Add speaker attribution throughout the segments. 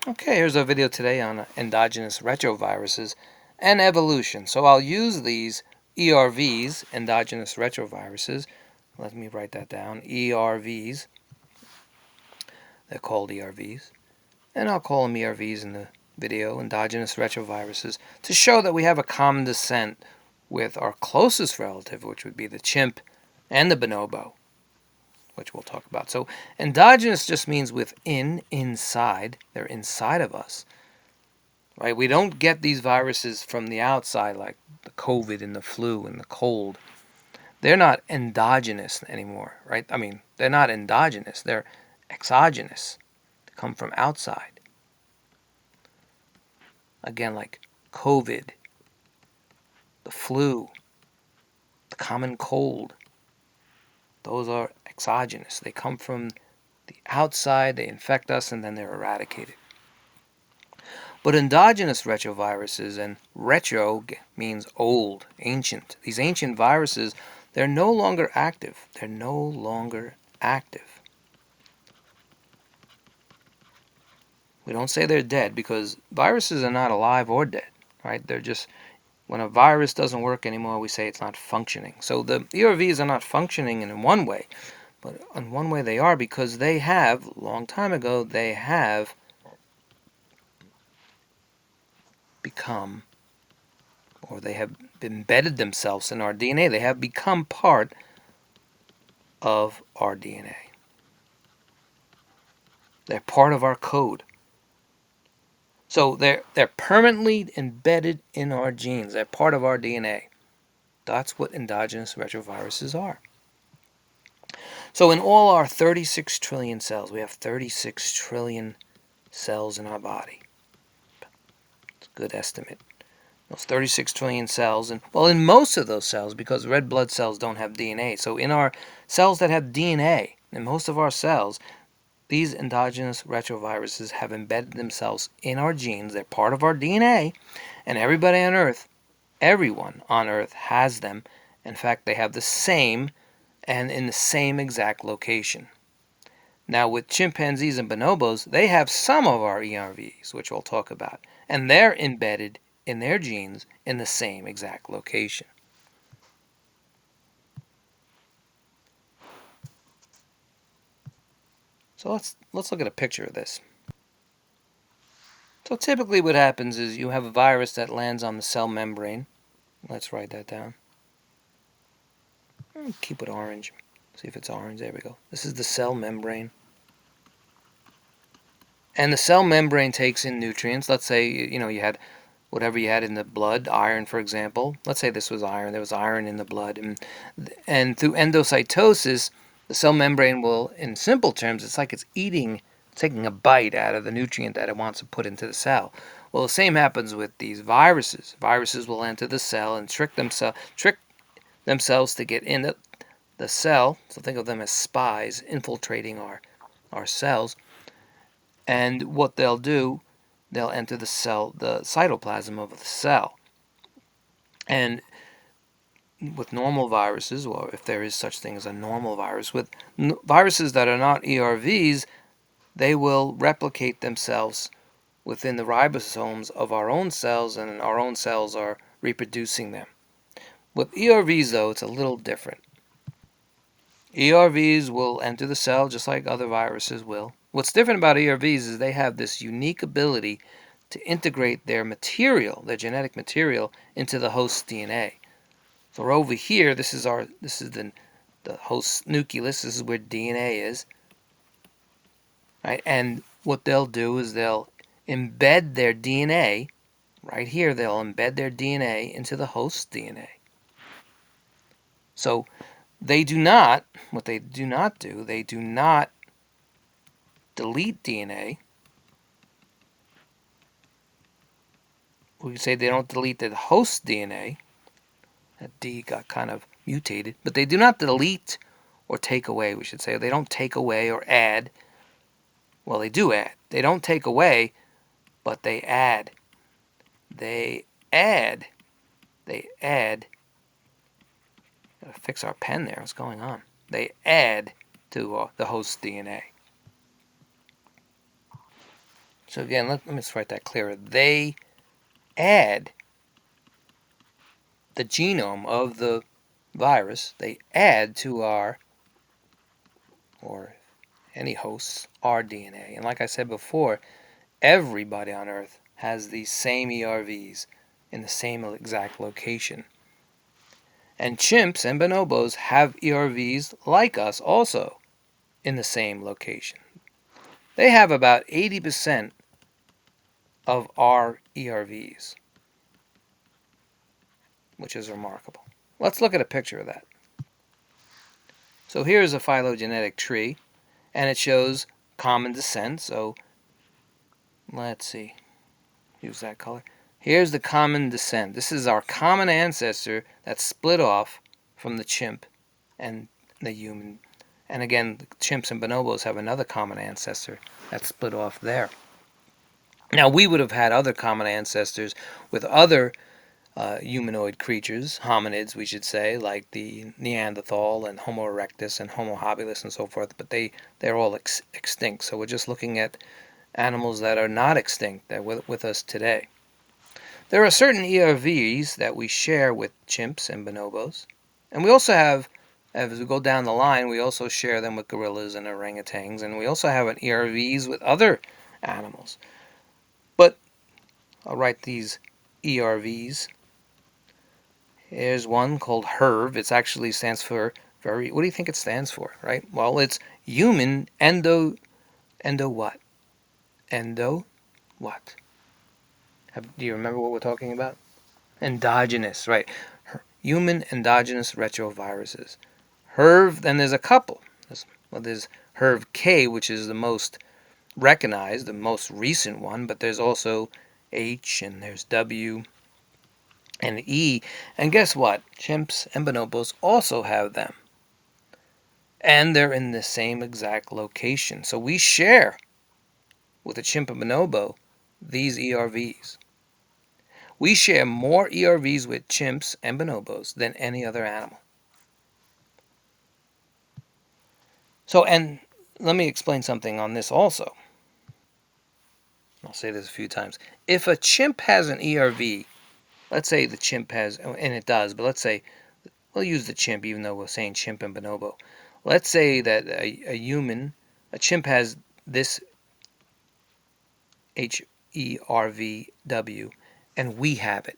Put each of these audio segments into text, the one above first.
Speaker 1: Okay, here's our video today on endogenous retroviruses and evolution. So I'll use these ERVs, endogenous retroviruses. Let me write that down. ERVs. They're called ERVs. And I'll call them ERVs in the video, endogenous retroviruses, to show that we have a common descent with our closest relative, which would be the chimp and the bonobo, which we'll talk about. So endogenous just means within, inside. They're inside of us. Right? We don't get these viruses from the outside like the COVID and the flu and the cold. They're not endogenous anymore, right? I mean, they're not endogenous. They're exogenous. They come from outside. Again, like COVID, the flu, the common cold. Those are exogenous. They come from the outside, they infect us, and then they're eradicated. But endogenous retroviruses, and retro means old, ancient. These ancient viruses, they're no longer active. They're no longer active. We don't say they're dead because viruses are not alive or dead, right? They're just, when a virus doesn't work anymore, we say it's not functioning. So the ERVs are not functioning in one way, but in one way they are because they have, a long time ago, they have become, or they have embedded themselves in our DNA. They have become part of our DNA. They're part of our code. So they're permanently embedded in our genes. They're part of our DNA. That's what endogenous retroviruses are. So in all our 36 trillion cells, we have 36 trillion cells in our body. It's a good estimate. Those 36 trillion cells, and well, in most of those cells, because red blood cells don't have DNA. So in our cells that have DNA, in most of our cells, these endogenous retroviruses have embedded themselves in our genes. They're part of our DNA, and everybody on Earth, everyone on Earth has them. In fact, they have the same and in the same exact location. Now, with chimpanzees and bonobos, they have some of our ERVs, which we'll talk about, and they're embedded in their genes in the same exact location. So let's look at a picture of this. So typically what happens is you have a virus that lands on the cell membrane. Let's write that down. Keep it orange. See if it's orange. There we go. This is the cell membrane. And the cell membrane takes in nutrients. Let's say, you had whatever you had in the blood, iron, for example. Let's say this was iron. There was iron in the blood. And through endocytosis, the cell membrane will, in simple terms, it's like it's taking a bite out of the nutrient that it wants to put into the cell. Well, the same happens with these viruses. Viruses will enter the cell and trick themselves to get in the cell. So think of them as spies infiltrating our cells. And what they'll do, they'll enter the cytoplasm of the cell. And with normal viruses, or if there is such thing as a normal virus, with viruses that are not ERVs, they will replicate themselves within the ribosomes of our own cells, and our own cells are reproducing them. With ERVs, though, it's a little different. ERVs will enter the cell just like other viruses will. What's different about ERVs is they have this unique ability to integrate their material, their genetic material, into the host's DNA. So over here, this is the host nucleus. This is where DNA is, right? And what they'll do is they'll embed their DNA right here. They'll embed their DNA into the host's DNA. So they do not delete DNA. We could say they don't delete the host DNA. That D got kind of mutated. But they do not delete or take away, we should say. They don't take away or add. Well, they do add. They don't take away, but they add. They add. Gotta fix our pen there. What's going on? They add to the host DNA. So again, let me just write that clearer. They add the genome of the virus, they add to our, or any host's, our DNA. And like I said before, everybody on Earth has these same ERVs in the same exact location. And chimps and bonobos have ERVs like us also in the same location. They have about 80% of our ERVs, which is remarkable. Let's look at a picture of that. So here's a phylogenetic tree, and it shows common descent. So let's see, use that color. Here's the common descent. This is our common ancestor that split off from the chimp and the human. And again, chimps and bonobos have another common ancestor that split off there. Now, we would have had other common ancestors with other humanoid creatures, hominids, we should say, like the Neanderthal and Homo erectus and Homo habilis and so forth, but they're all extinct. So we're just looking at animals that are not extinct, that are with us today. There are certain ERVs that we share with chimps and bonobos, and we also have, as we go down the line, we also share them with gorillas and orangutans, and we also have an ERVs with other animals. But I'll write these ERVs. Here's one called HERV. It actually stands for very. What do you think it stands for? Right. Well, it's human endo what? Endo what? Do you remember what we're talking about? Endogenous. Right. Human endogenous retroviruses. HERV. Then there's a couple. There's HERV K, which is the most recognized, the most recent one. But there's also H and there's W and E. And guess what? Chimps and bonobos also have them. And they're in the same exact location. So we share with a chimp and bonobo these ERVs. We share more ERVs with chimps and bonobos than any other animal. So, and let me explain something on this also. I'll say this a few times. If a chimp has an ERV, let's say the chimp has, and it does, but let's say, we'll use the chimp even though we're saying chimp and bonobo. Let's say that a chimp has this HERVW, and we have it.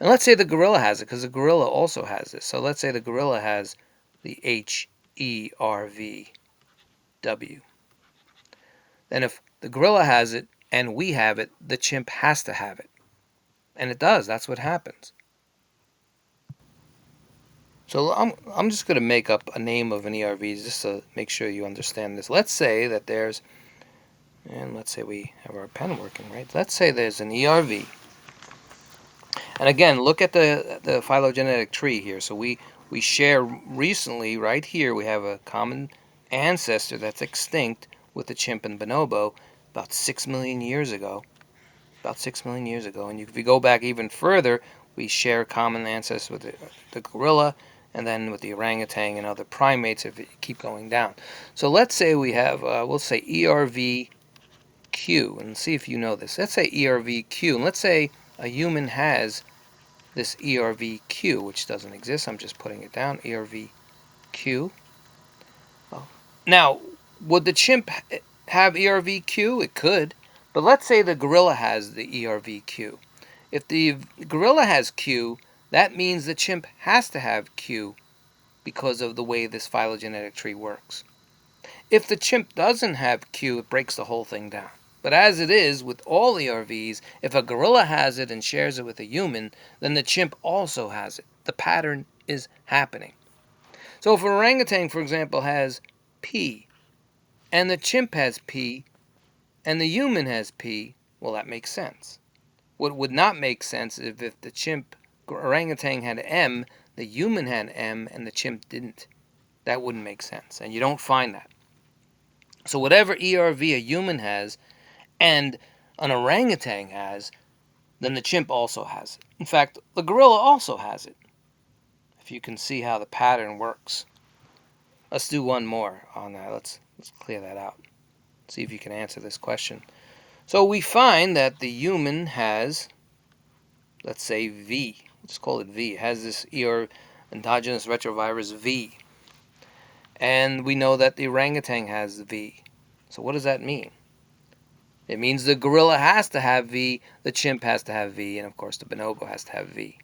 Speaker 1: And let's say the gorilla has it, because the gorilla also has this. So let's say the gorilla has the HERVW. Then if the gorilla has it and we have it, the chimp has to have it. And it does. That's what happens. So I'm just going to make up a name of an ERV just to make sure you understand this. Let's say that there's, and let's say we have our pen working, right? Let's say there's an ERV. And again, look at the phylogenetic tree here. So we share recently, right here, we have a common ancestor that's extinct with the chimp and bonobo about 6 million years ago. About 6 million years ago. And if you go back even further, we share common ancestors with the gorilla and then with the orangutan and other primates if you keep going down. So let's say we have, we'll say ERVQ, and see if you know this. Let's say ERVQ, and let's say a human has this ERVQ, which doesn't exist. I'm just putting it down, ERVQ. Oh. Now, would the chimp have ERVQ? It could, but let's say the gorilla has the ERVQ. If the gorilla has Q, that means the chimp has to have Q because of the way this phylogenetic tree works. If the chimp doesn't have Q, it breaks the whole thing down. But as it is with all ERVs, if a gorilla has it and shares it with a human, then the chimp also has it. The pattern is happening. So if an orangutan, for example, has P, and the chimp has P, and the human has P, well, that makes sense. What would not make sense is if the chimp orangutan had M, the human had M, and the chimp didn't. That wouldn't make sense, and you don't find that. So whatever ERV a human has and an orangutan has, then the chimp also has it. In fact, the gorilla also has it, if you can see how the pattern works. Let's do one more on that. Let's clear that out. See if you can answer this question. So we find that the human has, let's say, V. Let's call it V. It has this endogenous retrovirus V. And we know that the orangutan has V. So what does that mean? It means the gorilla has to have V, the chimp has to have V, and of course the bonobo has to have V.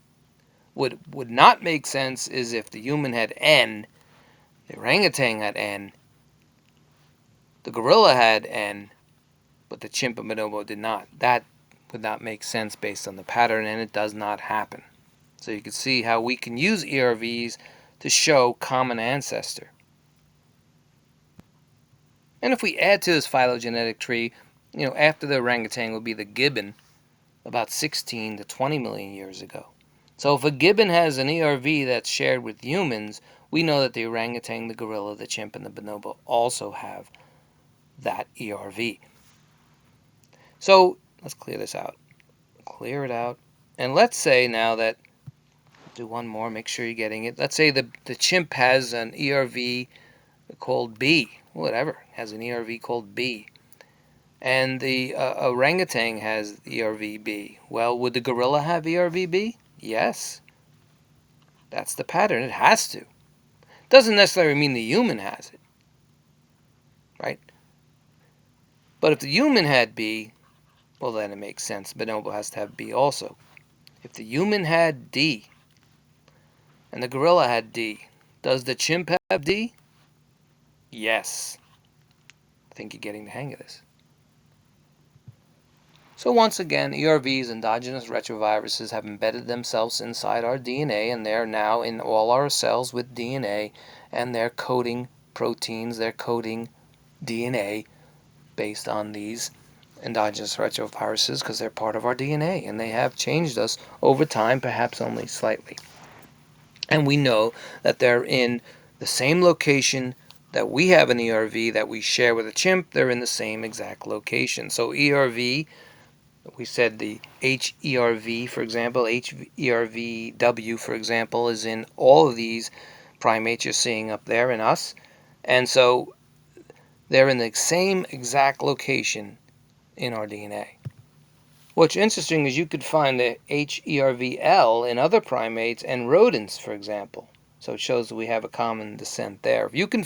Speaker 1: What would not make sense is if the human had N, the orangutan had N, the gorilla had N, but the chimp and bonobo did not. That would not make sense based on the pattern, and it does not happen. So you can see how we can use ERVs to show common ancestor. And if we add to this phylogenetic tree, after the orangutan will be the gibbon, about 16 to 20 million years ago. So if a gibbon has an ERV that's shared with humans, we know that the orangutan, the gorilla, the chimp, and the bonobo also have that ERV. So let's clear this out. Clear it out. And let's say now that, do one more, make sure you're getting it. Let's say the chimp has an ERV called B, whatever, has an ERV called B. And the orangutan has ERVB. Well, would the gorilla have ERVB? Yes. That's the pattern. It has to. Doesn't necessarily mean the human has it, right? But if the human had B, well, then it makes sense. Bonobo has to have B also. If the human had D and the gorilla had D, does the chimp have D? Yes. I think you're getting the hang of this. So once again, ERVs, endogenous retroviruses, have embedded themselves inside our DNA, and they're now in all our cells with DNA, and they're coding proteins, they're coding DNA based on these endogenous retroviruses because they're part of our DNA, and they have changed us over time, perhaps only slightly. And we know that they're in the same location that we have an ERV that we share with a chimp. They're in the same exact location. So ERV, we said the HERV, for example, HERVW, for example, is in all of these primates you're seeing up there in us. And so they're in the same exact location in our DNA. What's interesting is you could find the HERVL in other primates and rodents, for example. So it shows that we have a common descent there. If you can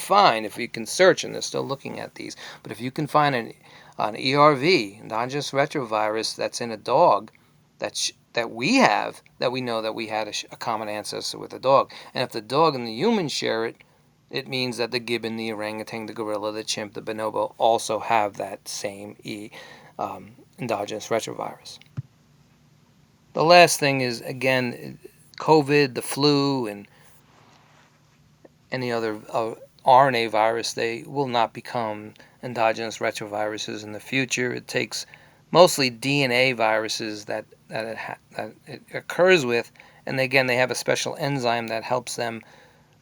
Speaker 1: search, and they're still looking at these, but if you can find an ERV, endogenous retrovirus, that's in a dog that we have, that we know that we had a common ancestor with a dog. And if the dog and the human share it, it means that the gibbon, the orangutan, the gorilla, the chimp, the bonobo also have that same endogenous retrovirus. The last thing is, again, COVID, the flu, and any other RNA virus, they will not become endogenous retroviruses in the future. It takes mostly DNA viruses that it occurs with, and again, they have a special enzyme that helps them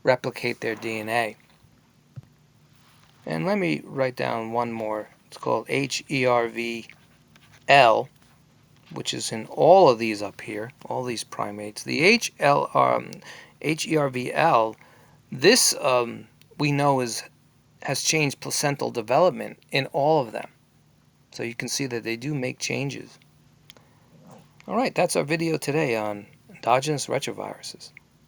Speaker 1: replicate their DNA. And let me write down one more. It's called HERVL, which is in all of these up here, all these primates. The HERVL, this we know has changed placental development in all of them. So you can see that they do make changes. All right, that's our video today on endogenous retroviruses.